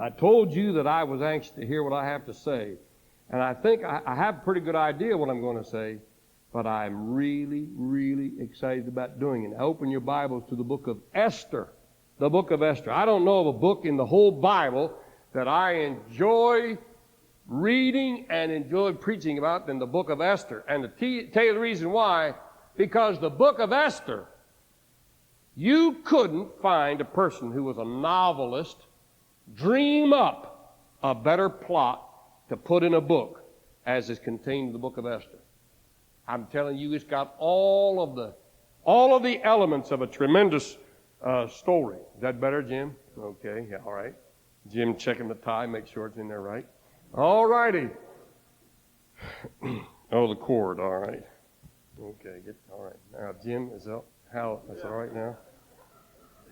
I told you that I was anxious to hear what I have to say. And I think I have a pretty good idea what I'm going to say, but I'm really, really excited about doing it. Now open your Bibles to the book of Esther. The book of Esther. I don't know of a book in the whole Bible that I enjoy reading and enjoy preaching about than the book of Esther. And to tell you the reason why, because the book of Esther, you couldn't find a person who was a novelist dream up a better plot to put in a book as is contained in the book of Esther. I'm telling you, it's got all of the elements of a tremendous story. Is that better, Jim? Okay, yeah, all right. Jim checking the tie, make sure it's in there right. All righty. Oh, the cord, all right. Okay, all right. Now, Jim, that's all right now?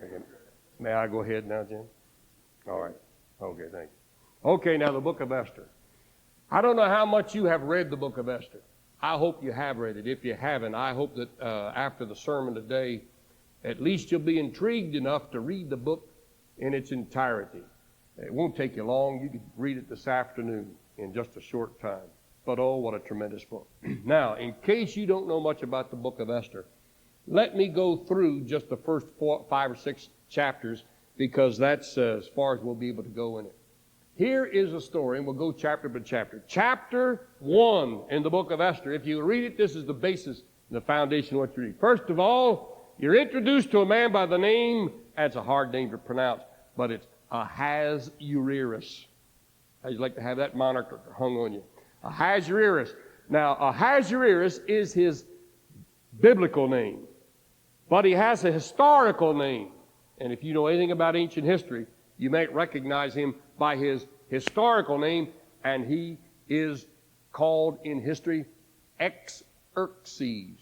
Okay. May I go ahead now, Jim? All right. Okay, thank you. Okay, now the book of Esther. I don't know how much you have read the book of Esther. I hope you have read it. If you haven't, I hope that after the sermon today, at least you'll be intrigued enough to read the book in its entirety. It won't take you long. You can read it this afternoon in just a short time. But oh, what a tremendous book. Now, in case you don't know much about the book of Esther, let me go through just the first 5 or 6 chapters, because that's as far as we'll be able to go in it. Here is a story, and we'll go chapter by chapter. Chapter 1 in the book of Esther. If you read it, this is the basis, the foundation of what you read. First of all, you're introduced to a man by the name, that's a hard name to pronounce, but it's Ahasuerus. How'd you like to have that moniker hung on you? Ahasuerus. Now, Ahasuerus is his biblical name, but he has a historical name. And if you know anything about ancient history, you may recognize him by his historical name, and he is called in history Xerxes.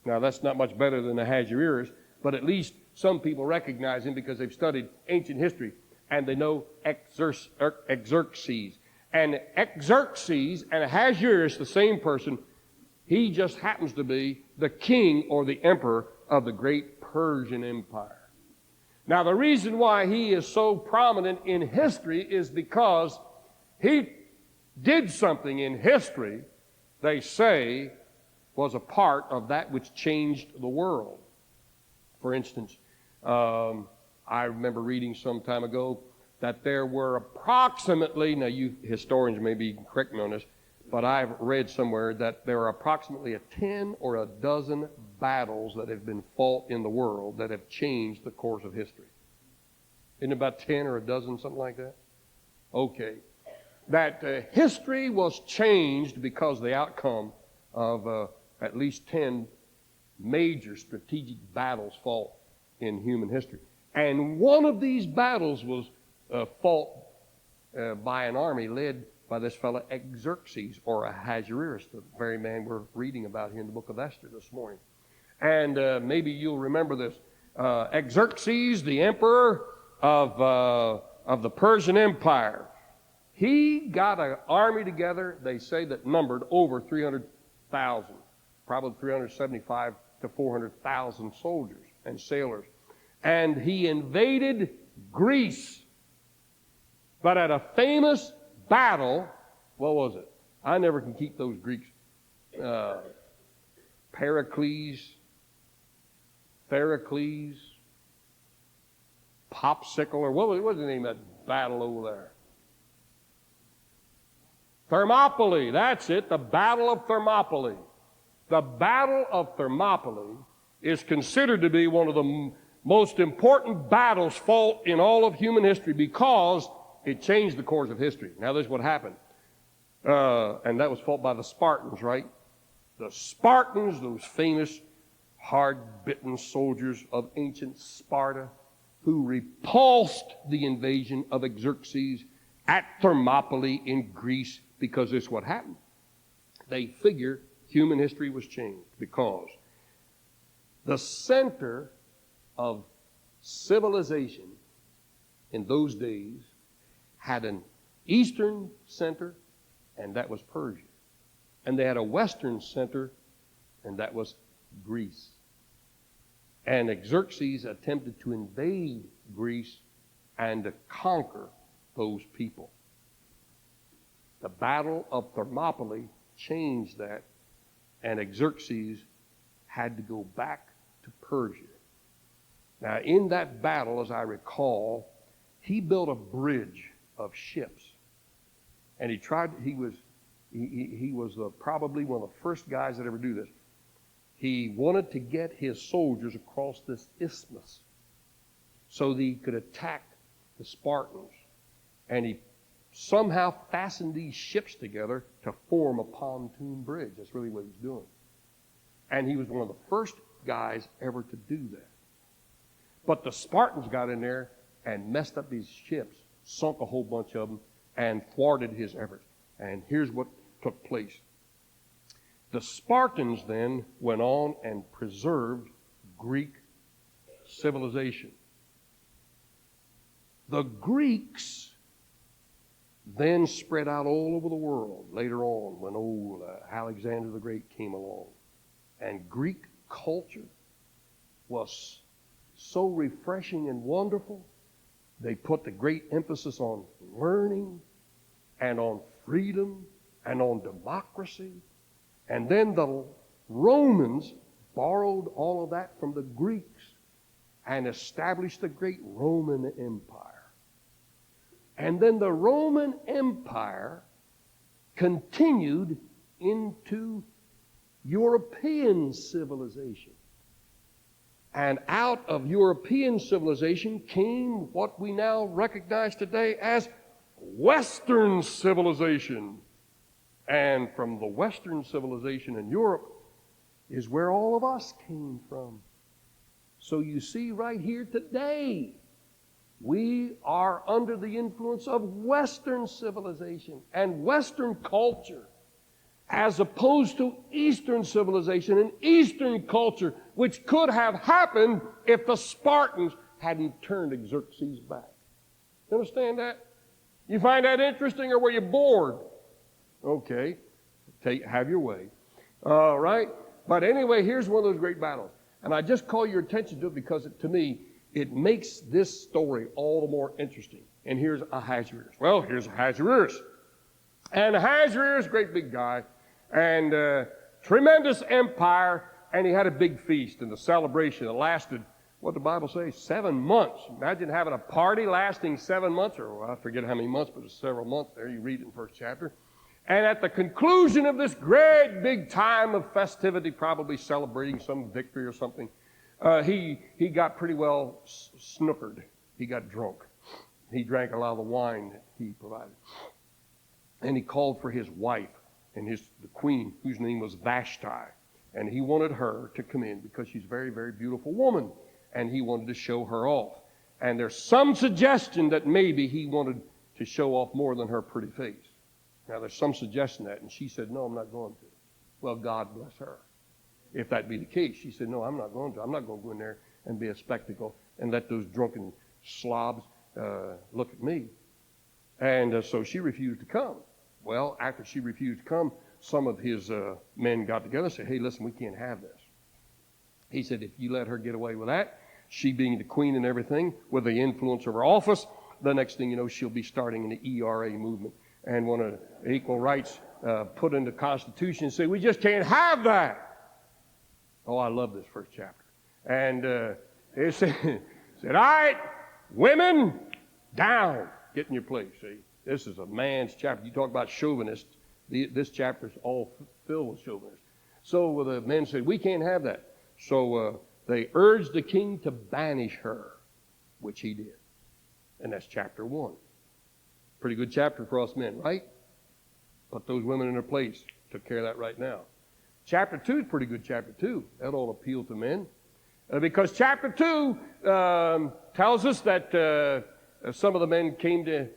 Now, that's not much better than Ahasuerus, but at least some people recognize him because they've studied ancient history, and they know Xerxes. And Xerxes and Ahasuerus, the same person, he just happens to be the king or the emperor of the great Persian Empire. Now, the reason why he is so prominent in history is because he did something in history, they say, was a part of that which changed the world. For instance, I remember reading some time ago that there were approximately, now you historians may be correct me on this, but I've read somewhere that there are approximately 10 or a dozen battles that have been fought in the world that have changed the course of history. Isn't it about 10 or a dozen, something like that? Okay. That history was changed because of the outcome of at least 10 major strategic battles fought in human history. And one of these battles was fought by an army led by this fellow Xerxes, or Ahasuerus, the very man we're reading about here in the book of Esther this morning. And maybe you'll remember this. Xerxes, the emperor of the Persian Empire, he got an army together, they say, that numbered over 300,000, probably 375 to 400,000 soldiers and sailors. And he invaded Greece. But at a famous battle, what was it? I never can keep those Greeks. Pericles, Popsicle, or what was the name of that battle over there? Thermopylae, that's it, the Battle of Thermopylae. The Battle of Thermopylae is considered to be one of the most important battles fought in all of human history because it changed the course of history. Now, this is what happened. And that was fought by the Spartans, right? The Spartans, those famous, hard-bitten soldiers of ancient Sparta, who repulsed the invasion of Xerxes at Thermopylae in Greece, because this is what happened. They figure human history was changed because the center of civilization in those days had an eastern center, and that was Persia. And they had a western center, and that was Greece. And Xerxes attempted to invade Greece and to conquer those people. The Battle of Thermopylae changed that, and Xerxes had to go back to Persia. Now, in that battle, as I recall, he built a bridge of ships, and he was probably one of the first guys that ever do this. He wanted to get his soldiers across this isthmus so that he could attack the Spartans, and he somehow fastened these ships together to form a pontoon bridge. That's really what he was doing. And he was one of the first guys ever to do that. But the Spartans got in there and messed up these ships, sunk a whole bunch of them, and thwarted his efforts. And here's what took place. The Spartans then went on and preserved Greek civilization. The Greeks then spread out all over the world later on when old Alexander the Great came along. And Greek culture was so refreshing and wonderful. They put the great emphasis on learning and on freedom and on democracy. And then the Romans borrowed all of that from the Greeks and established the great Roman Empire. And then the Roman Empire continued into European civilization. And out of European civilization came what we now recognize today as Western civilization. And from the Western civilization in Europe is where all of us came from. So you see right here today, we are under the influence of Western civilization and Western culture, as opposed to Eastern civilization and Eastern culture, which could have happened if the Spartans hadn't turned Xerxes back. You understand that? You find that interesting, or were you bored? Okay, have your way. All right? But anyway, here's one of those great battles. And I just call your attention to it because, to me, it makes this story all the more interesting. And here's Ahasuerus. Well, here's Ahasuerus. And Ahasuerus, great big guy, and tremendous empire, and he had a big feast and a celebration that lasted, what did the Bible say, 7 months. Imagine having a party lasting 7 months, or well, I forget how many months, but it's several months there. You read it in the first chapter. And at the conclusion of this great big time of festivity, probably celebrating some victory or something, he got pretty well snookered. He got drunk. He drank a lot of the wine that he provided. And he called for his wife and the queen, whose name was Vashti. And he wanted her to come in because she's a very, very beautiful woman. And he wanted to show her off. And there's some suggestion that maybe he wanted to show off more than her pretty face. Now, there's some suggestion that, and she said, no, I'm not going to. Well, God bless her. If that be the case, she said, no, I'm not going to. I'm not going to go in there and be a spectacle and let those drunken slobs look at me. And so she refused to come. Well, after she refused to come, some of his men got together and said, hey, listen, we can't have this. He said, if you let her get away with that, she being the queen and everything, with the influence of her office, the next thing you know, she'll be starting an ERA movement and want to equal rights put in the Constitution and say, we just can't have that. Oh, I love this first chapter. And it said, all right, women, down. Get in your place, see. This is a man's chapter. You talk about chauvinists. This chapter is all filled with chauvinists. So the men said, we can't have that. So they urged the king to banish her, which he did. And that's chapter 1. Pretty good chapter for us men, right? Put those women in their place. Took care of that right now. Chapter 2 is pretty good chapter 2. That ought to appeal to men. Because chapter 2 tells us that some of the men came to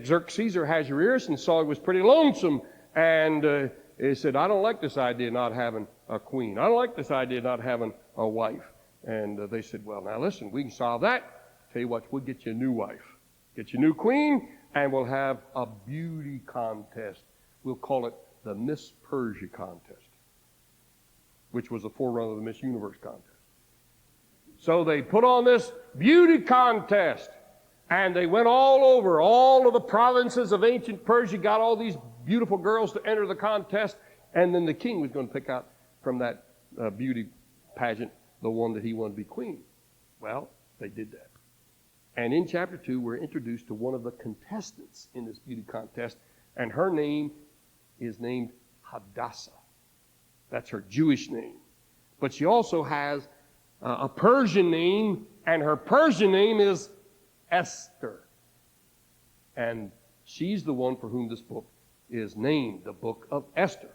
Xerxes or Ahasuerus and saw he was pretty lonesome. And he said, I don't like this idea of not having a queen. I don't like this idea of not having a wife. And they said, well, now listen, we can solve that. Tell you what, we'll get you a new wife. Get you a new queen, and we'll have a beauty contest. We'll call it the Miss Persia contest, which was a forerunner of the Miss Universe contest. So they put on this beauty contest, And they went all over, all of the provinces of ancient Persia, got all these beautiful girls to enter the contest, and then the king was going to pick out from that beauty pageant the one that he wanted to be queen. Well, they did that. And in chapter 2, we're introduced to one of the contestants in this beauty contest, and her name is named Hadassah. That's her Jewish name. But she also has a Persian name, and her Persian name is Esther. And she's the one for whom this book is named, the Book of Esther.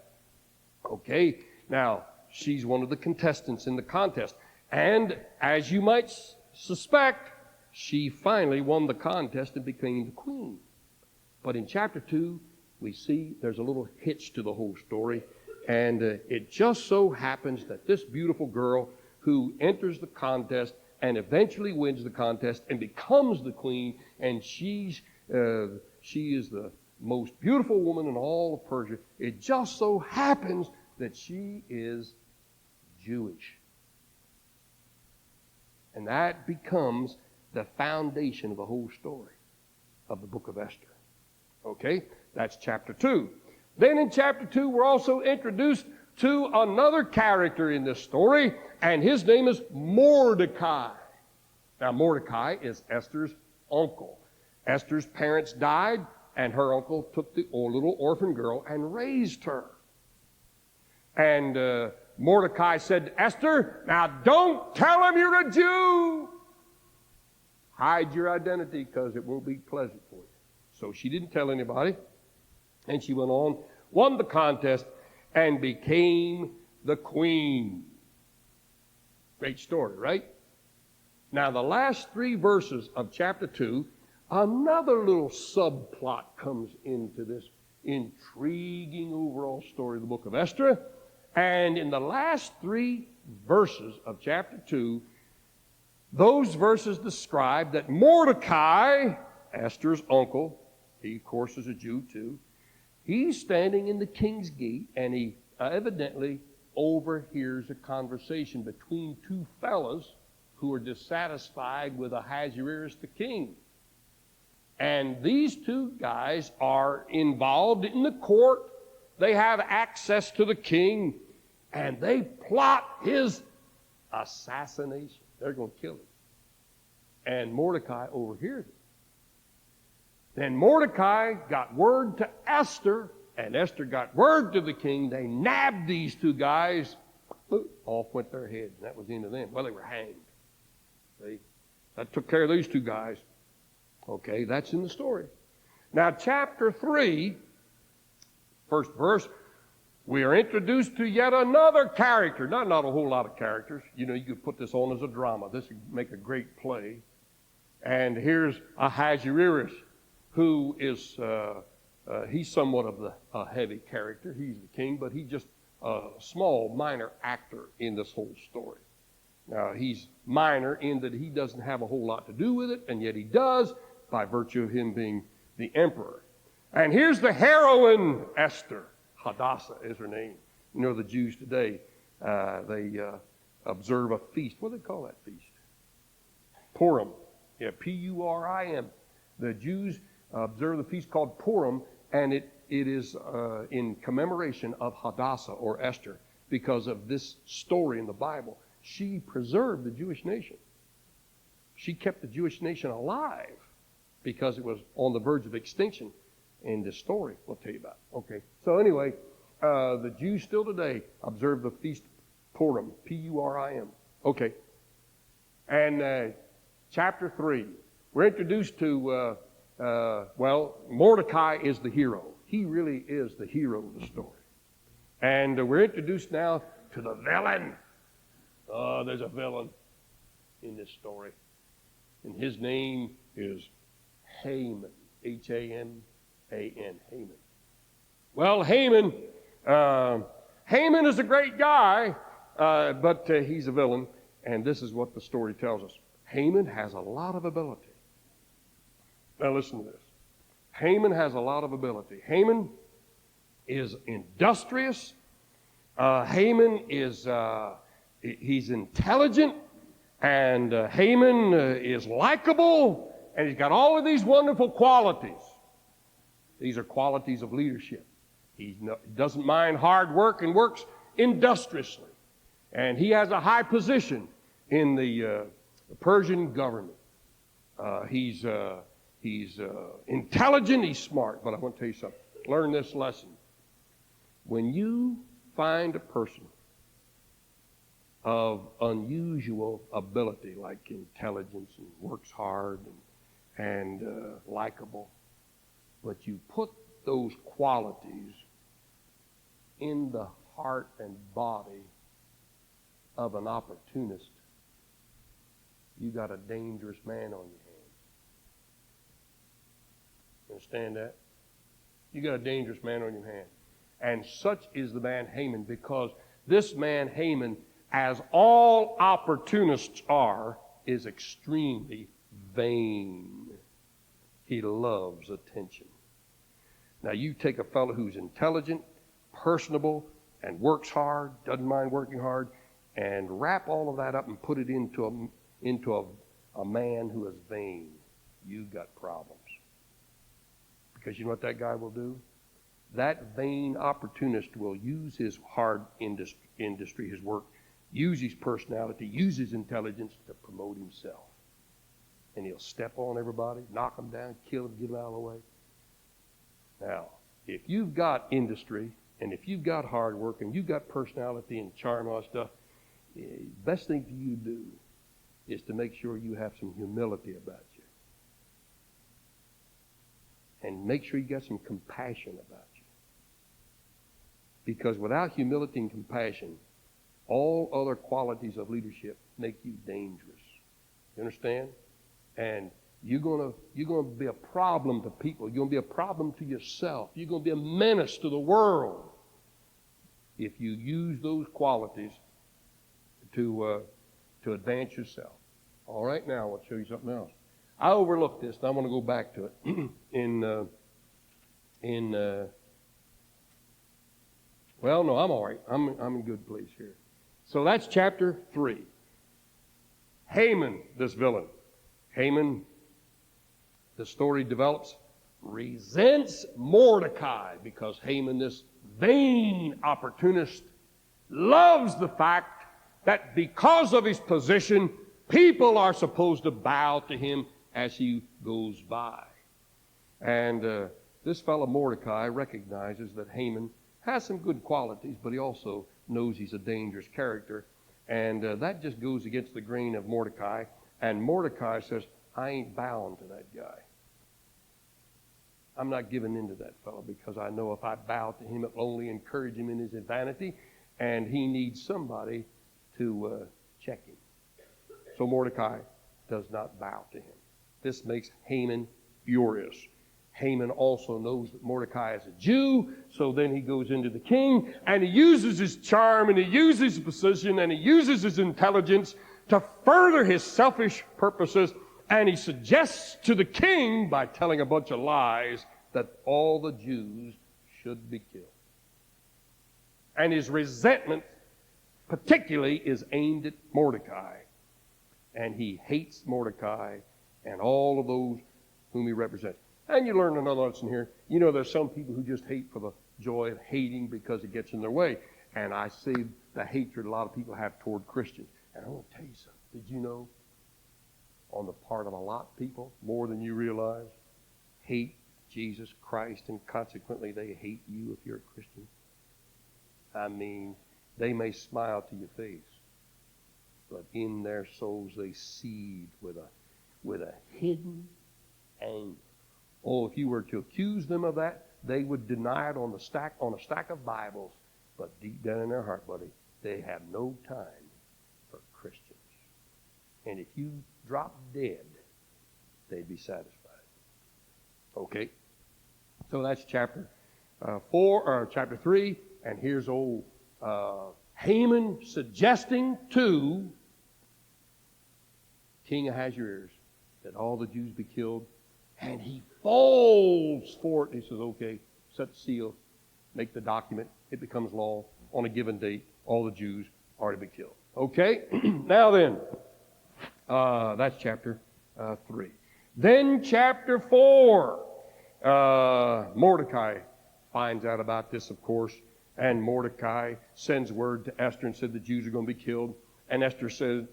Okay, now, she's one of the contestants in the contest. And as you might suspect, she finally won the contest and became the queen. But in chapter 2, we see there's a little hitch to the whole story. And it just so happens that this beautiful girl who enters the contest and eventually wins the contest and becomes the queen, and she is the most beautiful woman in all of Persia. It just so happens that she is Jewish. And that becomes the foundation of the whole story of the Book of Esther. Okay, that's chapter 2. Then in chapter 2, we're also introduced to another character in this story, and his name is Mordecai. Now, Mordecai is Esther's uncle. Esther's parents died, and her uncle took the little orphan girl and raised her. And Mordecai said to Esther, now don't tell him you're a Jew. Hide your identity because it won't be pleasant for you. So she didn't tell anybody. And she went on, won the contest, and became the queen. Great story, right? Now, the last 3 verses of chapter 2, another little subplot comes into this intriguing overall story of the book of Esther. And in the last 3 verses of chapter 2, those verses describe that Mordecai, Esther's uncle, he of course is a Jew too, he's standing in the king's gate, and he evidently overhears a conversation between 2 fellows who are dissatisfied with Ahasuerus the king. And these 2 guys are involved in the court. They have access to the king, and they plot his assassination. They're going to kill him. And Mordecai overhears it. Then Mordecai got word to Esther, and Esther got word to the king. They nabbed these 2 guys. Off went their heads, and that was the end of them. Well, they were hanged. See? That took care of these 2 guys. Okay, that's in the story. Now, chapter 3, first verse, we are introduced to yet another character. Not a whole lot of characters. You know, you could put this on as a drama. This would make a great play. And here's Ahasuerus, who is, he's somewhat of a heavy character. He's the king, but he's just a small, minor actor in this whole story. Now, he's minor in that he doesn't have a whole lot to do with it, and yet he does by virtue of him being the emperor. And here's the heroine, Esther. Hadassah is her name. You know, the Jews today, they observe a feast. What do they call that feast? Purim. Yeah, P-U-R-I-M. The Jews observe the feast called Purim, and it is in commemoration of Hadassah or Esther because of this story in the Bible. She preserved the Jewish nation. She kept the Jewish nation alive because it was on the verge of extinction in this story we'll tell you about. Okay, so anyway, the Jews still today observe the feast Purim, P-U-R-I-M. Okay, and chapter 3, we're introduced to, Mordecai is the hero. He really is the hero of the story. And we're introduced now to the villain. Oh, there's a villain in this story. And his name is Haman. H-A-M-A-N. Haman. Well, Haman is a great guy, but he's a villain. And this is what the story tells us. Haman has a lot of ability. Now listen to this. Haman has a lot of ability. Haman is industrious. Haman is he's intelligent, and Haman is likable, and he's got all of these wonderful qualities. These are qualities of leadership. He doesn't mind hard work and works industriously. And he has a high position in the Persian government. He's intelligent, he's smart. But I want to tell you something. Learn this lesson. When you find a person of unusual ability, like intelligence and works hard and likable, but you put those qualities in the heart and body of an opportunist, you got a dangerous man on your hands. You understand that? You got a dangerous man on your hands. And such is the man Haman, because this man Haman, as all opportunists are, is extremely vain. He loves attention. Now you take a fellow who's intelligent, personable, and works hard, doesn't mind working hard, and wrap all of that up and put it into a man who is vain. You got problems. Because you know what that guy will do? That vain opportunist will use his hard industry, his work, use his personality, use his intelligence to promote himself. And he'll step on everybody, knock them down, kill them, get them out of the way. Now, if you've got industry, and if you've got hard work, and you've got personality and charm and all that stuff, the best thing for you to do is to make sure you have some humility about you. And make sure you got some compassion about you. Because without humility and compassion, all other qualities of leadership make you dangerous. You understand? And you're gonna be a problem to people. You're gonna be a problem to yourself. You're gonna be a menace to the world if you use those qualities to advance yourself. All right, now I'll show you something else. I overlooked this, and I want to go back to it. Well, no, I'm all right. I'm in good place here. So that's chapter 3. Haman, this villain. Haman, the story develops, resents Mordecai because Haman, this vain opportunist, loves the fact that because of his position, people are supposed to bow to him as he goes by. And this fellow Mordecai recognizes that Haman has some good qualities, but he also knows he's a dangerous character. And that just goes against the grain of Mordecai. And Mordecai says, I ain't bowing to that guy. I'm not giving in to that fellow, because I know if I bow to him, it will only encourage him in his vanity, and he needs somebody to check him. So Mordecai does not bow to him. This makes Haman furious. Haman also knows that Mordecai is a Jew, so then he goes into the king, and he uses his charm, and he uses his position, and he uses his intelligence to further his selfish purposes, and he suggests to the king, by telling a bunch of lies, that all the Jews should be killed. And his resentment particularly is aimed at Mordecai. And he hates Mordecai and all of those whom he represents. And you learn another lesson here. You know, there's some people who just hate for the joy of hating because it gets in their way. And I see the hatred a lot of people have toward Christians. And I want to tell you something. Did you know, on the part of a lot of people, more than you realize, hate Jesus Christ, and consequently they hate you if you're a Christian? I mean, they may smile to your face, but in their souls they seethe with a hidden anger. Oh, if you were to accuse them of that, they would deny it on a stack of Bibles. But deep down in their heart, buddy, they have no time for Christians. And if you drop dead, they'd be satisfied. Okay? So that's chapter 3, and here's old Haman suggesting to King Ahasuerus that all the Jews be killed, and he falls for it. He says, okay, set the seal, make the document, it becomes law. On a given date, all the Jews are to be killed. Okay? Now then, that's chapter 3. Then chapter 4, Mordecai finds out about this, of course, and Mordecai sends word to Esther and said the Jews are going to be killed. And Esther says,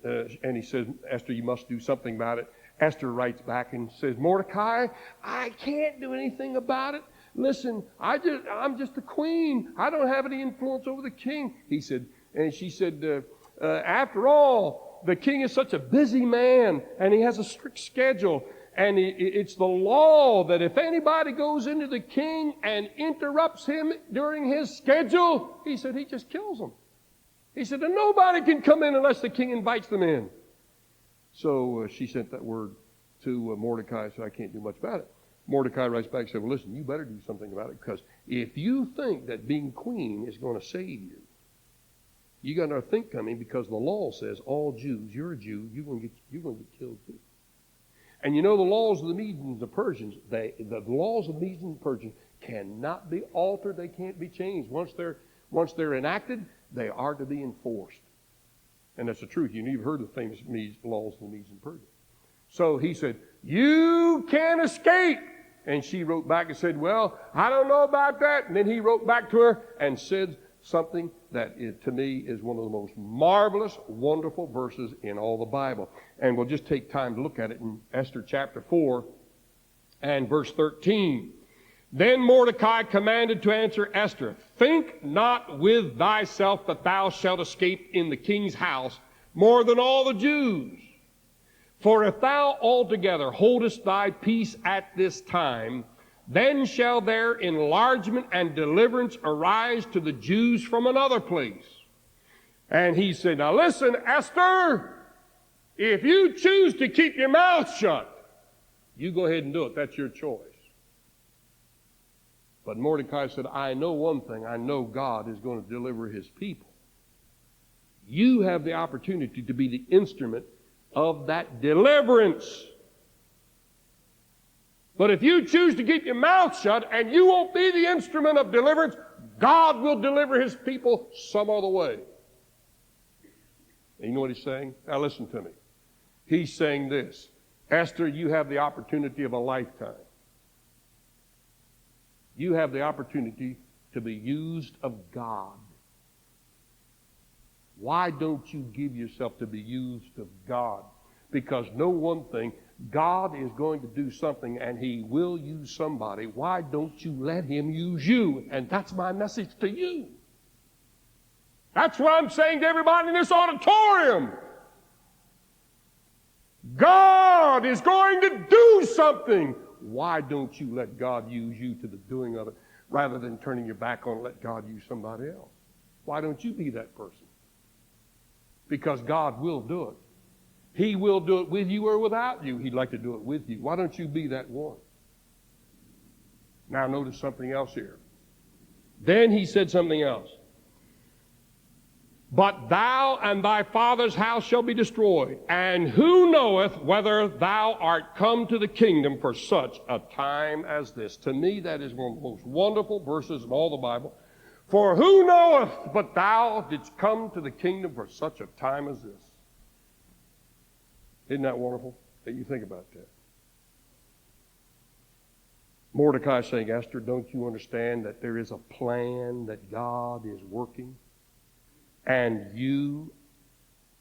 he says, Esther, you must do something about it. Esther writes back and says, Mordecai, I can't do anything about it. Listen, I'm just the queen. I don't have any influence over the king. He said, and she said, after all, the king is such a busy man, and he has a strict schedule. And it's the law that if anybody goes into the king and interrupts him during his schedule, he said, he just kills them. He said, and nobody can come in unless the king invites them in. So she sent that word to Mordecai, so I can't do much about it. Mordecai writes back and said, well, listen, you better do something about it, because if you think that being queen is going to save you, you got another think coming, because the law says all Jews, you're a Jew, you're going to get killed too. And you know the laws of the Medes and the Persians, the laws of the Medes and Persians cannot be altered, they can't be changed. Once they're enacted, they are to be enforced. And that's the truth. You've heard the famous laws of the Medes and Persians. So he said, you can't escape. And she wrote back and said, well, I don't know about that. And then he wrote back to her and said something that to me is one of the most marvelous, wonderful verses in all the Bible. And we'll just take time to look at it in Esther chapter 4 and verse 13. Then Mordecai commanded to answer Esther, think not with thyself that thou shalt escape in the king's house more than all the Jews. For if thou altogether holdest thy peace at this time, then shall their enlargement and deliverance arise to the Jews from another place. And he said, now listen, Esther, if you choose to keep your mouth shut, you go ahead and do it. That's your choice. But Mordecai said, I know one thing. I know God is going to deliver his people. You have the opportunity to be the instrument of that deliverance. But if you choose to keep your mouth shut and you won't be the instrument of deliverance, God will deliver his people some other way. And you know what he's saying? Now listen to me. He's saying this, Esther, you have the opportunity of a lifetime. You have the opportunity to be used of God. Why don't you give yourself to be used of God? Because know one thing, God is going to do something and he will use somebody. Why don't you let him use you? And that's my message to you. That's what I'm saying to everybody in this auditorium. God is going to do something. Why don't you let God use you to the doing of it rather than turning your back on and let God use somebody else? Why don't you be that person? Because God will do it. He will do it with you or without you. He'd like to do it with you. Why don't you be that one? Now notice something else here. Then he said something else. But thou and thy father's house shall be destroyed. And who knoweth whether thou art come to the kingdom for such a time as this? To me, that is one of the most wonderful verses in all the Bible. For who knoweth but thou didst come to the kingdom for such a time as this? Isn't that wonderful that you think about that? Mordecai saying, Esther, don't you understand that there is a plan that God is working? And you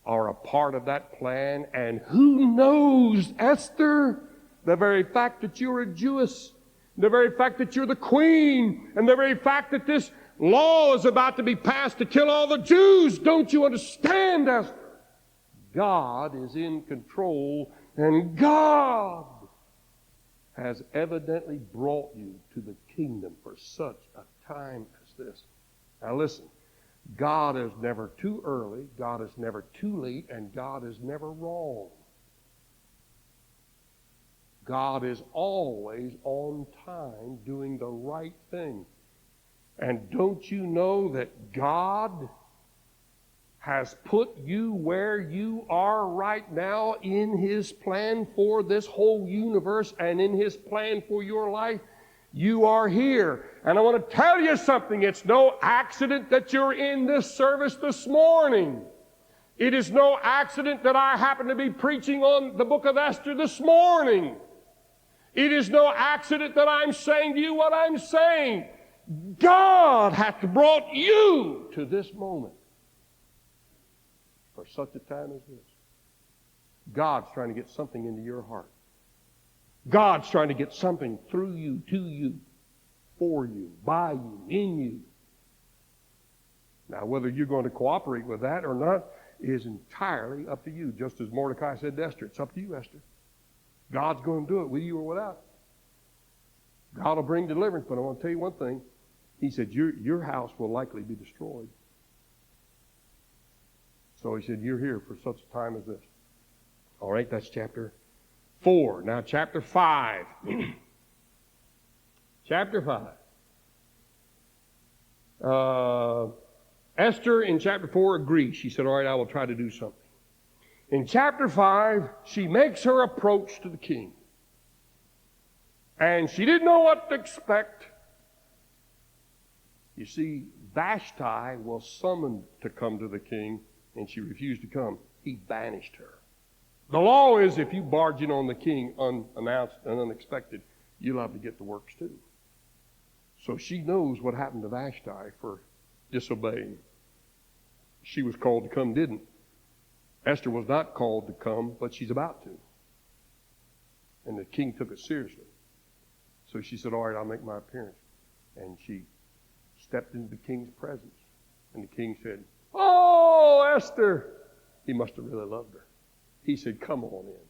are a part of that plan. And who knows, Esther, the very fact that you're a Jewess, the very fact that you're the queen, and the very fact that this law is about to be passed to kill all the Jews, don't you understand, Esther? God is in control, and God has evidently brought you to the kingdom for such a time as this. Now listen. God is never too early, God is never too late, and God is never wrong. God is always on time doing the right thing. And don't you know that God has put you where you are right now in his plan for this whole universe and in his plan for your life? You are here. And I want to tell you something. It's no accident that you're in this service this morning. It is no accident that I happen to be preaching on the Book of Esther this morning. It is no accident that I'm saying to you what I'm saying. God hath brought you to this moment for such a time as this. God's trying to get something into your heart. God's trying to get something through you, to you, for you, by you, in you. Now, whether you're going to cooperate with that or not is entirely up to you. Just as Mordecai said to Esther, it's up to you, Esther. God's going to do it with you or without. God will bring deliverance, but I want to tell you one thing. He said, your house will likely be destroyed. So he said, you're here for such a time as this. All right, that's chapter 4. Now, chapter 5. Chapter 5. Esther in chapter 4 agrees. She said, all right, I will try to do something. In chapter 5, she makes her approach to the king. And she didn't know what to expect. You see, Vashti was summoned to come to the king, and she refused to come. He banished her. The law is if you barge in on the king unannounced and unexpected, you'll have to get the works too. So she knows what happened to Vashti for disobeying. She was called to come, didn't. Esther was not called to come, but she's about to. And the king took it seriously. So she said, all right, I'll make my appearance. And she stepped into the king's presence. And the king said, oh, Esther. He must have really loved her. He said, come on in.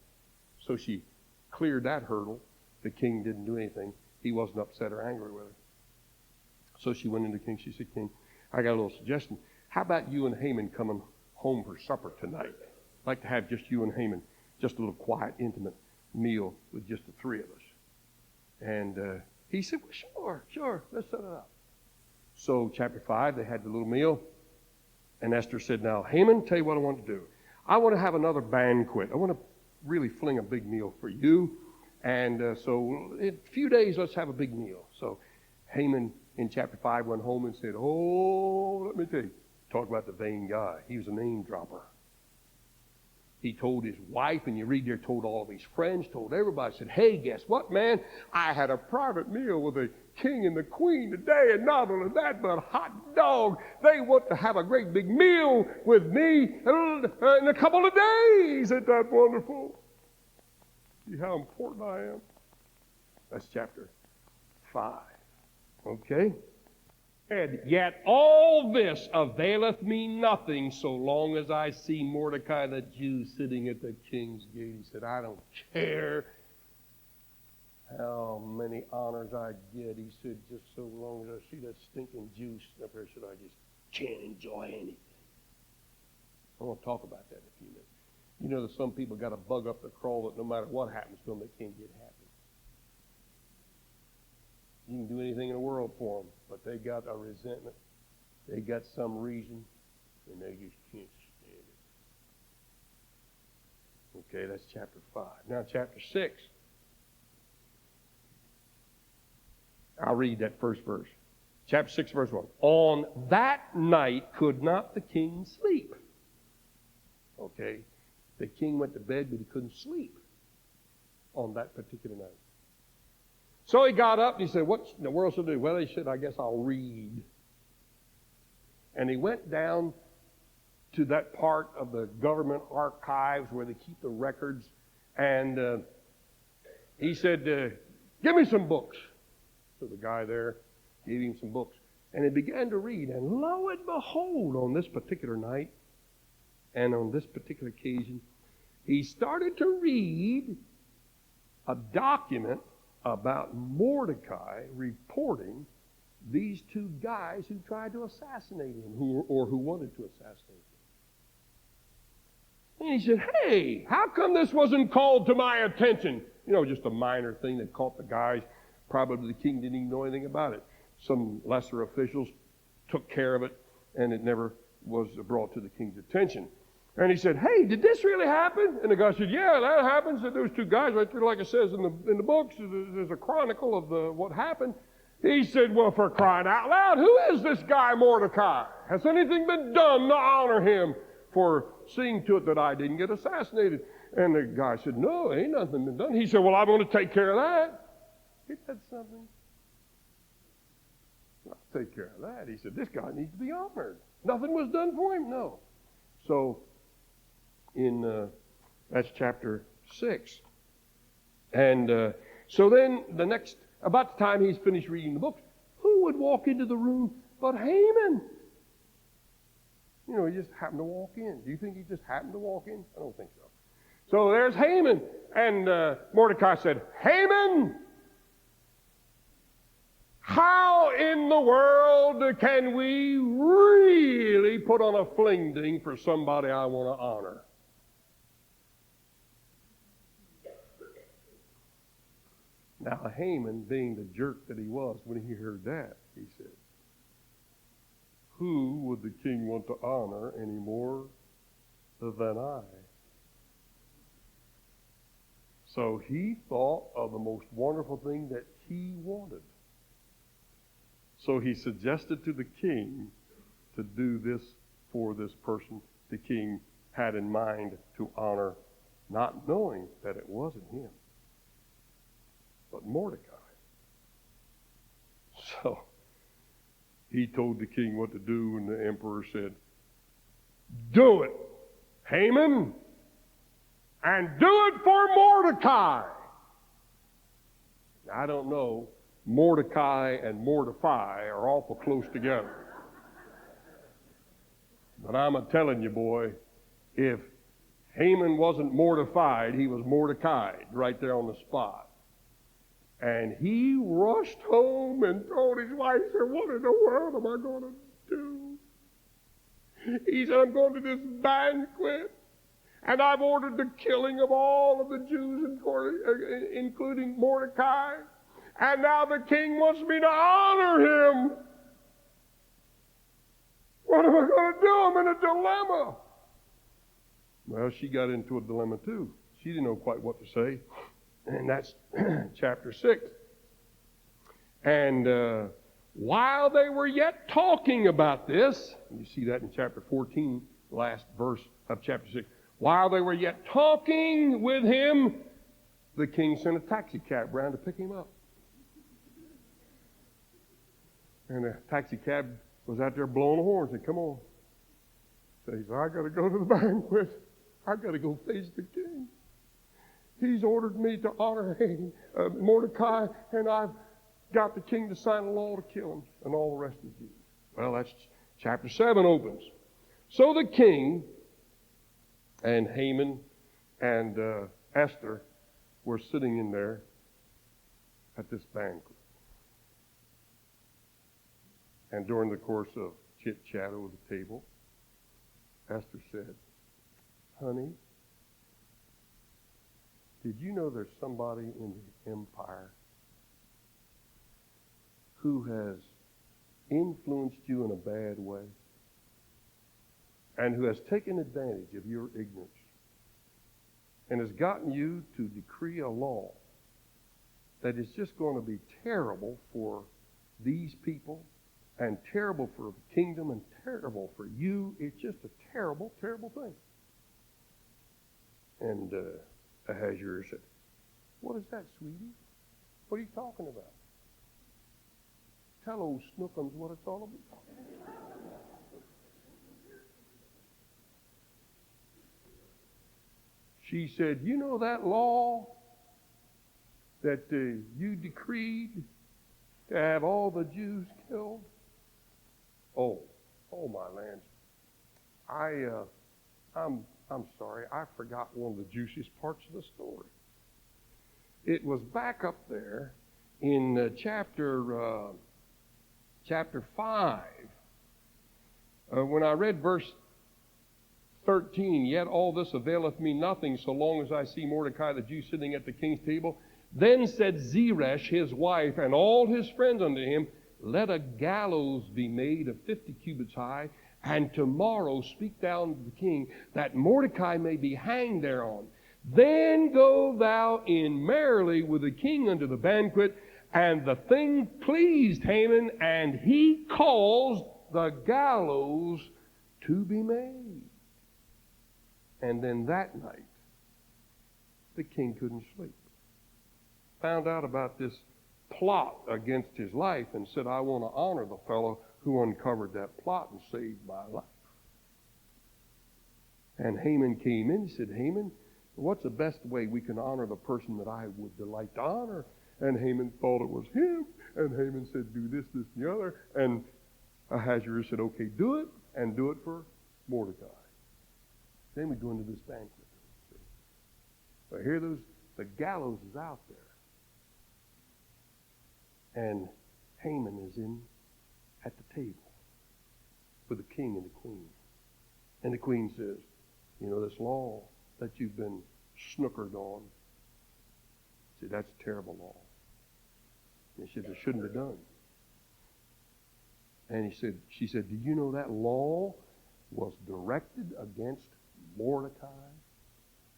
So she cleared that hurdle. The king didn't do anything. He wasn't upset or angry with her. So she went into the king. She said, King, I got a little suggestion. How about you and Haman coming home for supper tonight? I'd like to have just you and Haman, just a little quiet, intimate meal with just the three of us. And he said, well, sure, let's set it up. So chapter 5, they had the little meal. And Esther said, now, Haman, tell you what I want to do. I want to have another banquet. I want to really fling a big meal for you. And so in a few days, let's have a big meal. So Haman in chapter 5 went home and said, oh, let me tell you. Talk about the vain guy. He was a name dropper. He told his wife, and you read there, told all of his friends, told everybody, said, hey, guess what, man? I had a private meal with the king and the queen today, and not only that, but hot dog. They want to have a great big meal with me in a couple of days. Isn't that wonderful? See how important I am? That's chapter 5. Okay? And yet all this availeth me nothing so long as I see Mordecai the Jew sitting at the king's gate. He said, I don't care how many honors I get. He said, just so long as I see that stinking Jew up there, said, I just can't enjoy anything. I want to talk about that in a few minutes. You know that some people got a bug up the crawl that no matter what happens to them, they can't get happy. You can do anything in the world for them, but they got a resentment. They got some reason, and they just can't stand it. Okay, that's chapter 5. Now chapter 6. I'll read that first verse. Chapter 6, verse 1. On that night could not the king sleep. Okay, the king went to bed, but he couldn't sleep on that particular night. So he got up and he said, what in the world should I do? Well, he said, I guess I'll read. And he went down to that part of the government archives where they keep the records. And he said, give me some books. So the guy there gave him some books. And he began to read. And lo and behold, on this particular night and on this particular occasion, he started to read a document about Mordecai reporting these two guys who tried to assassinate him, who wanted to assassinate him. And he said, hey, how come this wasn't called to my attention? You know, just a minor thing that caught the guys. Probably the king didn't even know anything about it. Some lesser officials took care of it, and it never was brought to the king's attention. And he said, hey, did this really happen? And the guy said, yeah, that happened. So those two guys right there, like it says in the books, there's a chronicle of what happened. He said, well, for crying out loud, who is this guy Mordecai? Has anything been done to honor him? for seeing to it that I didn't get assassinated. And the guy said, no, ain't nothing been done. He said, well, I'm going to take care of that. Ain't that something? I'll take care of that. He said, this guy needs to be honored. Nothing was done for him? No. So, that's chapter 6. And so then about the time he's finished reading the book, who would walk into the room but Haman? You know, he just happened to walk in. Do you think he just happened to walk in? I don't think so. So there's Haman. And Mordecai said, Haman, how in the world can we really put on a fling-ding for somebody I want to honor? Now, Haman, being the jerk that he was, when he heard that, he said, who would the king want to honor any more than I? So he thought of the most wonderful thing that he wanted. So he suggested to the king to do this for this person the king had in mind to honor, not knowing that it wasn't him, but Mordecai. So he told the king what to do, and the emperor said, do it, Haman, and do it for Mordecai. I don't know, Mordecai and mortify are awful close together. But I'm a-telling you, boy, if Haman wasn't mortified, he was Mordecai'd right there on the spot. And he rushed home and told his wife, he said, what in the world am I going to do? He said, I'm going to this banquet, and I've ordered the killing of all of the Jews, including Mordecai. And now the king wants me to honor him. What am I going to do? I'm in a dilemma. Well, she got into a dilemma too. She didn't know quite what to say. And that's chapter 6. And while they were yet talking about this, you see that in chapter 14, last verse of chapter 6. While they were yet talking with him, the king sent a taxi cab round to pick him up. And the taxi cab was out there blowing the horn and said, come on. So he said, I got to go to the banquet. I got to go face the king. He's ordered me to honor Mordecai, and I've got the king to sign a law to kill him, and all the rest of the Jews. Well, that's chapter 7 opens. So the king and Haman and Esther were sitting in there at this banquet. And during the course of chit-chat over the table, Esther said, honey, did you know there's somebody in the empire who has influenced you in a bad way and who has taken advantage of your ignorance and has gotten you to decree a law that is just going to be terrible for these people and terrible for the kingdom and terrible for you? It's just a terrible, terrible thing. And Ahasuerus said, what is that, sweetie? What are you talking about? Tell old Snookums what it's all about. She said, you know that law that you decreed to have all the Jews killed? Oh my land. I'm sorry, I forgot one of the juiciest parts of the story. It was back up there in chapter 5. When I read verse 13, yet all this availeth me nothing so long as I see Mordecai the Jew sitting at the king's table. Then said Zeresh, his wife, and all his friends unto him, let a gallows be made of 50 cubits high, and tomorrow speak thou unto the king, that Mordecai may be hanged thereon. Then go thou in merrily with the king unto the banquet. And the thing pleased Haman, and he caused the gallows to be made. And then that night, the king couldn't sleep. Found out about this plot against his life and said, I want to honor the fellow who uncovered that plot and saved my life. And Haman came in. He said, Haman, what's the best way we can honor the person that I would delight to honor? And Haman thought it was him. And Haman said, do this, this, and the other. And Ahasuerus said, okay, do it, and do it for Mordecai. Then we go into this banquet. But here the gallows is out there. And Haman is in at the table with the king and the queen. And the queen says, you know, this law that you've been snookered on, see, that's a terrible law. And she said, it shouldn't be done. And she said, do you know that law was directed against Mordecai?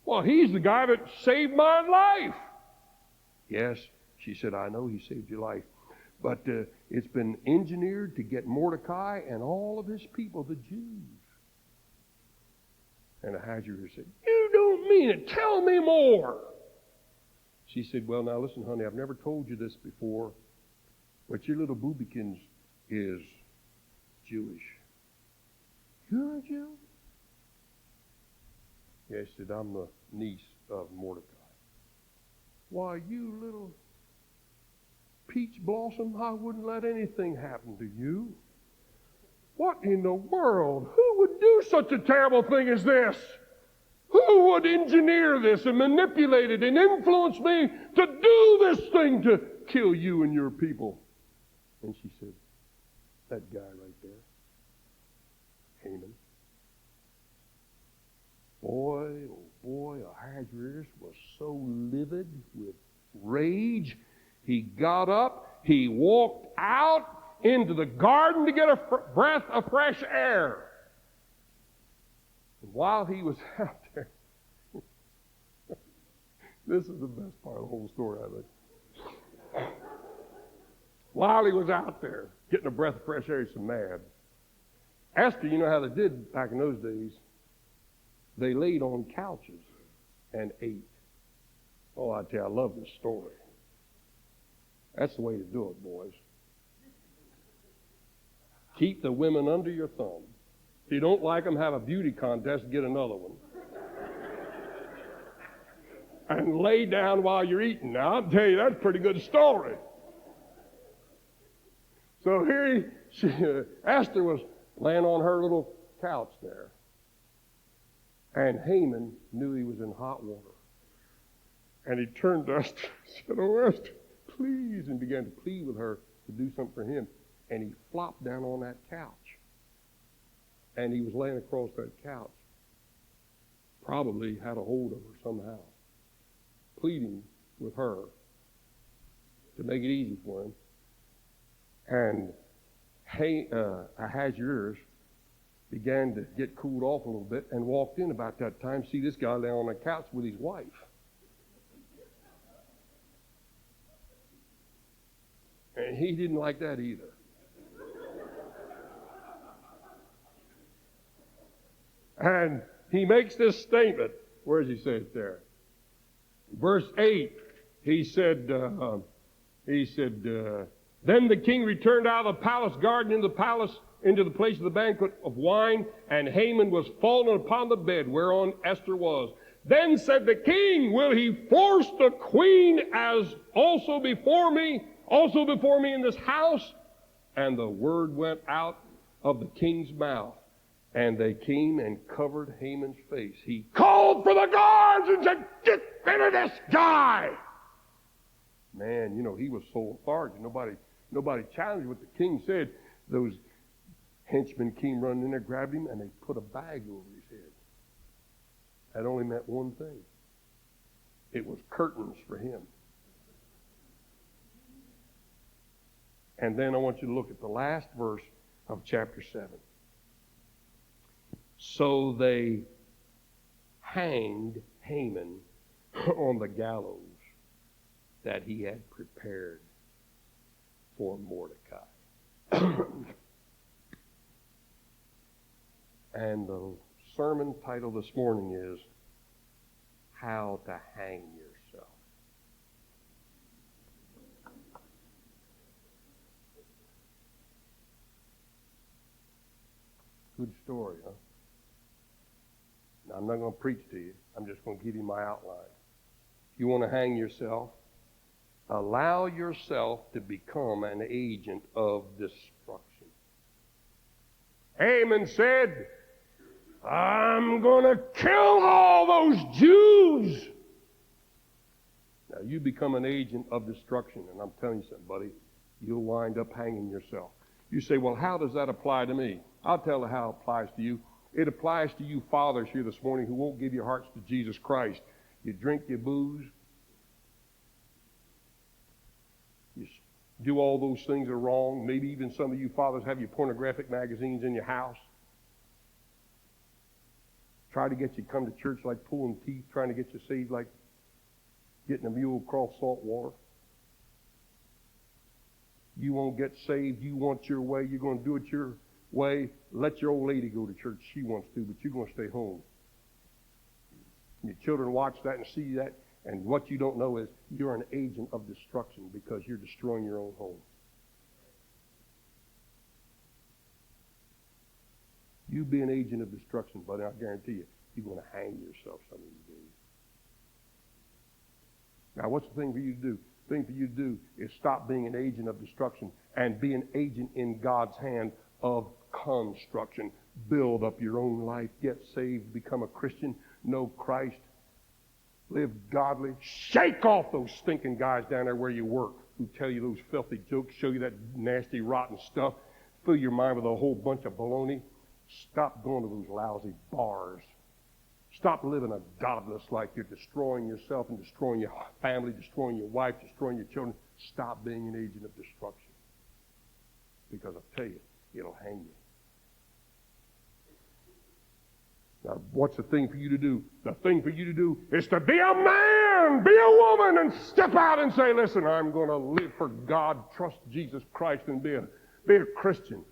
Well, he's the guy that saved my life. Yes, she said, I know he saved your life. But it's been engineered to get Mordecai and all of his people, the Jews. And Ahasuerus said, you don't mean it. Tell me more. She said, well, now listen, honey, I've never told you this before, but your little boobykins is Jewish. You're a Jew? Yeah, she said, I'm the niece of Mordecai. Why, you little peach blossom, I wouldn't let anything happen to you. What in the world? Who would do such a terrible thing as this? Who would engineer this and manipulate it and influence me to do this thing to kill you and your people? And she said, that guy right there, Haman. Boy, oh boy, Ahasuerus was so livid with rage. He got up, he walked out into the garden to get a breath of fresh air. And while he was out there, this is the best part of the whole story, I think. While he was out there getting a breath of fresh air, he's so mad. Esther, you know how they did back in those days? They laid on couches and ate. Oh, I tell you, I love this story. That's the way to do it, boys. Keep the women under your thumb. If you don't like them, have a beauty contest and get another one. And lay down while you're eating. Now, I'll tell you, that's a pretty good story. So here Esther was laying on her little couch there. And Haman knew he was in hot water. And he turned to Esther and said, oh, Esther, please, and began to plead with her to do something for him. And he flopped down on that couch. And he was laying across that couch. Probably had a hold of her somehow, pleading with her to make it easy for him. And Ahasuerus began to get cooled off a little bit and walked in about that time. See this guy laying on the couch with his wife. And he didn't like that either. And he makes this statement. Where does he say it there? Verse 8, he said, then the king returned out of the palace garden into the place of the banquet of wine, and Haman was fallen upon the bed whereon Esther was. Then said the king, will he force the queen as also before me in this house? And the word went out of the king's mouth. And they came and covered Haman's face. He called for the guards and said, get rid of this guy. Man, you know, he was so authoritative. Nobody challenged what the king said. Those henchmen came running in there, grabbed him, and they put a bag over his head. That only meant one thing. It was curtains for him. And then I want you to look at the last verse of chapter 7. So they hanged Haman on the gallows that he had prepared for Mordecai. And the sermon title this morning is How to Hang Yourself. Good story, huh? Now, I'm not going to preach to you. I'm just going to give you my outline. If you want to hang yourself, allow yourself to become an agent of destruction. Haman said, I'm going to kill all those Jews. Now, you become an agent of destruction, and I'm telling you something, buddy, you'll wind up hanging yourself. You say, well, how does that apply to me? I'll tell you how it applies to you. It applies to you fathers here this morning who won't give your hearts to Jesus Christ. You drink your booze. You do all those things that are wrong. Maybe even some of you fathers have your pornographic magazines in your house. Try to get you to come to church like pulling teeth, trying to get you saved like getting a mule across salt water. You won't get saved. You want your way. You're going to do it your way. Let your old lady go to church. She wants to, but you're going to stay home. Your children watch that and see that, and what you don't know is you're an agent of destruction because you're destroying your own home. You be an agent of destruction, buddy. I guarantee you, you're going to hang yourself some of these days. Now, what's the thing for you to do? The thing for you to do is stop being an agent of destruction and be an agent in God's hand of construction. Build up your own life. Get saved. Become a Christian. Know Christ. Live godly. Shake off those stinking guys down there where you work who tell you those filthy jokes, show you that nasty, rotten stuff, fill your mind with a whole bunch of baloney. Stop going to those lousy bars. Stop living a godless life. You're destroying yourself and destroying your family, destroying your wife, destroying your children. Stop being an agent of destruction. Because I'll tell you, it'll hang you. Now, what's the thing for you to do? The thing for you to do is to be a man, be a woman, and step out and say, listen, I'm going to live for God, trust Jesus Christ, and be a Christian.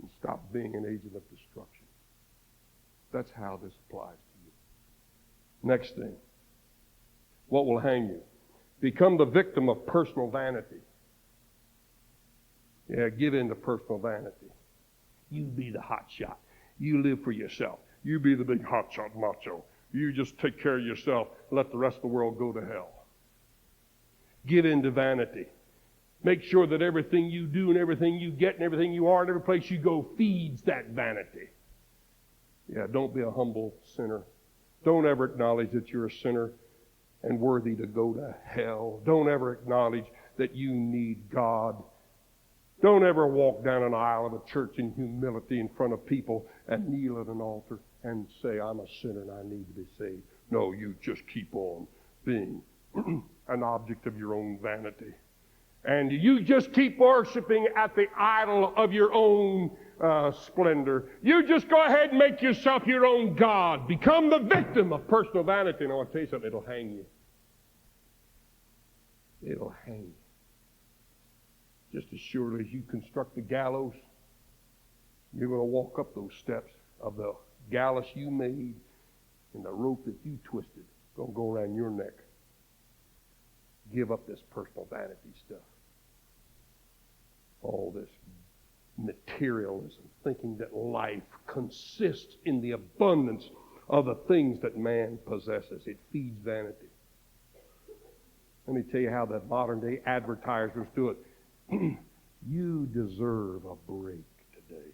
And stop being an agent of destruction. That's how this applies to you. Next thing. What will hang you? Become the victim of personal vanity. Yeah, give in to personal vanity. You be the hot shot. You live for yourself. You be the big hot shot macho. You just take care of yourself. Let the rest of the world go to hell. Give in to vanity. Make sure that everything you do and everything you get and everything you are and every place you go feeds that vanity. Yeah, don't be a humble sinner. Don't ever acknowledge that you're a sinner and worthy to go to hell. Don't ever acknowledge that you need God. Don't ever walk down an aisle of a church in humility in front of people and kneel at an altar and say, I'm a sinner and I need to be saved. No, you just keep on being an object of your own vanity. And you just keep worshiping at the idol of your own splendor. You just go ahead and make yourself your own God. Become the victim of personal vanity. And I want to tell you something, it'll hang you. It'll hang you. Just as surely as you construct the gallows, you're going to walk up those steps of the gallows you made and the rope that you twisted. It's going to go around your neck. Give up this personal vanity stuff. All this materialism, thinking that life consists in the abundance of the things that man possesses. It feeds vanity. Let me tell you how the modern day advertisers do it. You deserve a break today.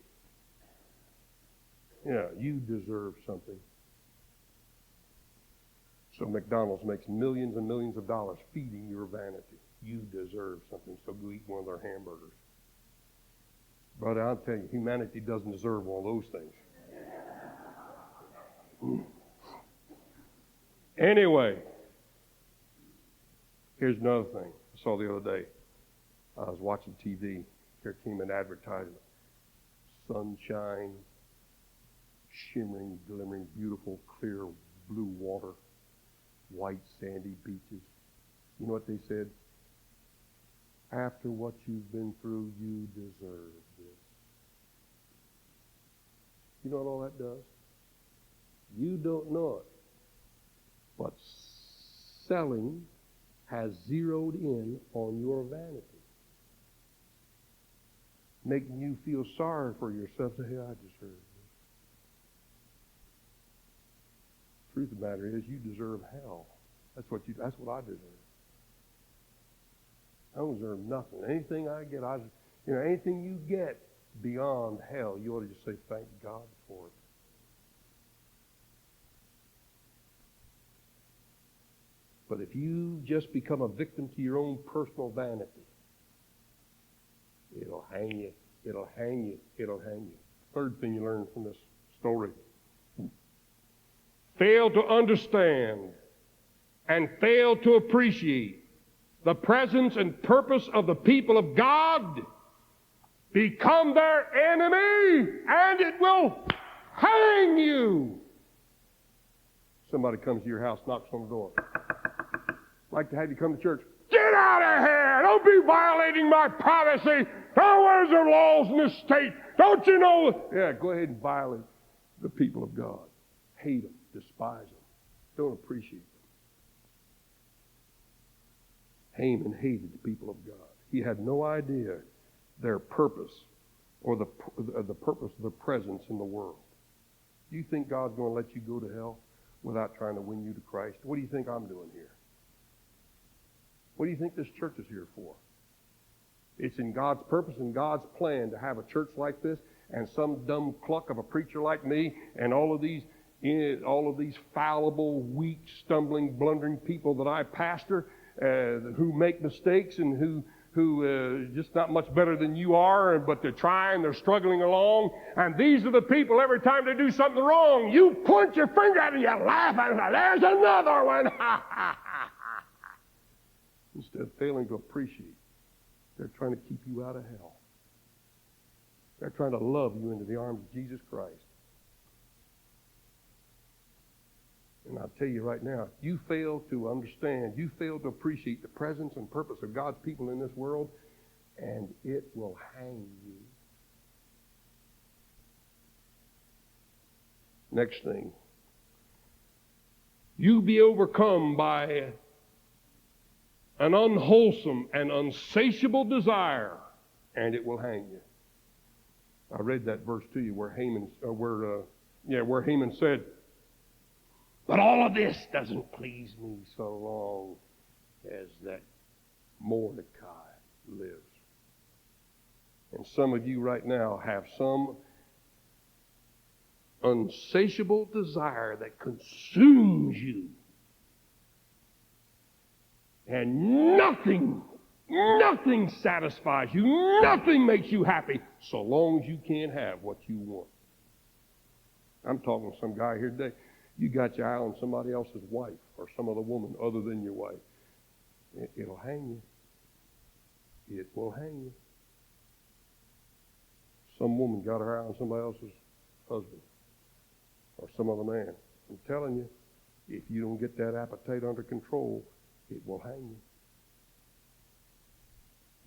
Yeah, you deserve something. So McDonald's makes millions and millions of dollars feeding your vanity. You deserve something, so go eat one of their hamburgers. Brother, I'll tell you, humanity doesn't deserve all those things. Anyway, here's another thing I saw the other day. I was watching TV. Here came an advertisement. Sunshine, shimmering, glimmering, beautiful, clear blue water, white sandy beaches. You know what they said? After what you've been through, you deserve this. You know what all that does? You don't know it. But selling has zeroed in on your vanity. Making you feel sorry for yourself. Say, hey, I deserve this. Truth of the matter is, you deserve hell. That's what I deserve. I don't deserve nothing. Anything I get, anything you get beyond hell, you ought to just say, thank God for it. But if you just become a victim to your own personal vanity, it'll hang you. It'll hang you. It'll hang you. Third thing you learn from this story. Fail to understand and fail to appreciate the presence and purpose of the people of God. Become their enemy, and it will hang you. Somebody comes to your house, knocks on the door. Like to have you come to church. Get out of here! Don't be violating my privacy! Oh, where's the laws in this state? Don't you know? Yeah, go ahead and violate the people of God. Hate them, despise them, don't appreciate them. Haman hated the people of God. He had no idea their purpose or the purpose of their presence in the world. Do you think God's going to let you go to hell without trying to win you to Christ? What do you think I'm doing here? What do you think this church is here for? It's in God's purpose and God's plan to have a church like this, and some dumb cluck of a preacher like me and all of these fallible, weak, stumbling, blundering people that I pastor who make mistakes and who just not much better than you are, but they're trying, they're struggling along. And these are the people, every time they do something wrong, you point your finger at them and you laugh at them. There's another one. Instead of failing to appreciate, they're trying to keep you out of hell. They're trying to love you into the arms of Jesus Christ. And I'll tell you right now, if you fail to understand, you fail to appreciate the presence and purpose of God's people in this world, and it will hang you. Next thing, you be overcome by an unwholesome and unsatiable desire, and it will hang you. I read that verse to you where Haman said, but all of this doesn't please me so long as that Mordecai lives. And some of you right now have some unsatiable desire that consumes you. And nothing satisfies you. Nothing makes you happy so long as you can't have what you want. I'm talking to some guy here today. You got your eye on somebody else's wife or some other woman other than your wife. It'll hang you. It will hang you. Some woman got her eye on somebody else's husband or some other man. I'm telling you, if you don't get that appetite under control, it will hang you.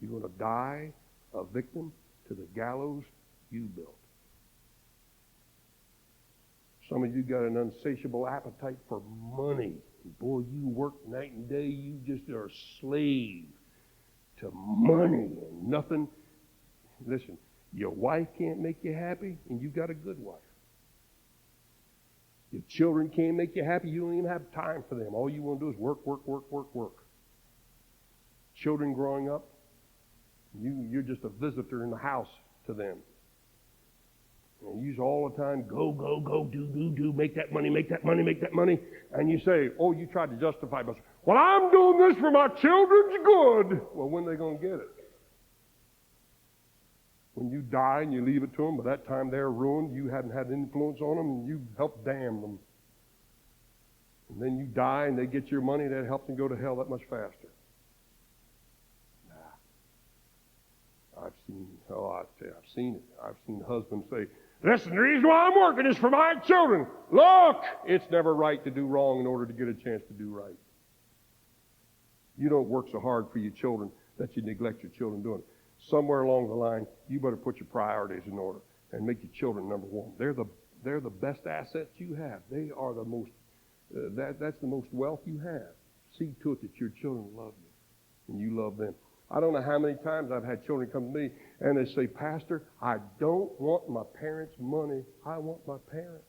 You're going to die a victim to the gallows you built. Some of you got an unsatiable appetite for money. Boy, you work night and day. You just are a slave to money and nothing. Listen, your wife can't make you happy, and you got a good wife. Your children can't make you happy. You don't even have time for them. All you want to do is work. Children growing up, you're just a visitor in the house to them. And you all the time, go, do, make that money. And you say, oh, you tried to justify it. Well, I'm doing this for my children's good. Well, when are they going to get it? When you die and you leave it to them, by that time they're ruined, you haven't had influence on them, and you helped damn them. And then you die and they get your money, that helps them go to hell that much faster. I've seen it. I've seen husbands say, listen, the reason why I'm working is for my children. Look, it's never right to do wrong in order to get a chance to do right. You don't work so hard for your children that you neglect your children doing it. Somewhere along the line, you better put your priorities in order and make your children number one. They're They're the best assets you have. They are the most, that's the most wealth you have. See to it that your children love you and you love them. I don't know how many times I've had children come to me and they say, Pastor, I don't want my parents' money. I want my parents.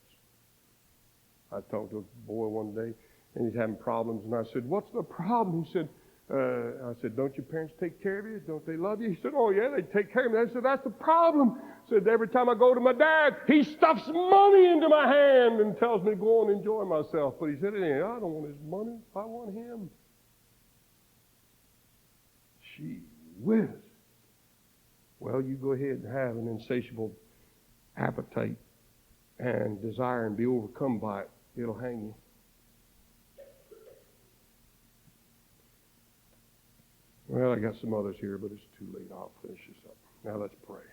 I talked to a boy one day and he's having problems, and I said, what's the problem? He said, I said, don't your parents take care of you? Don't they love you? He said, oh yeah, they take care of me. I said, that's the problem. I said, every time I go to my dad, he stuffs money into my hand and tells me to go and enjoy myself. But he said, hey, I don't want his money. I want him. Gee whiz. Well, you go ahead and have an insatiable appetite and desire and be overcome by it. It'll hang you. Well, I got some others here, but it's too late. I'll finish this up. Now let's pray.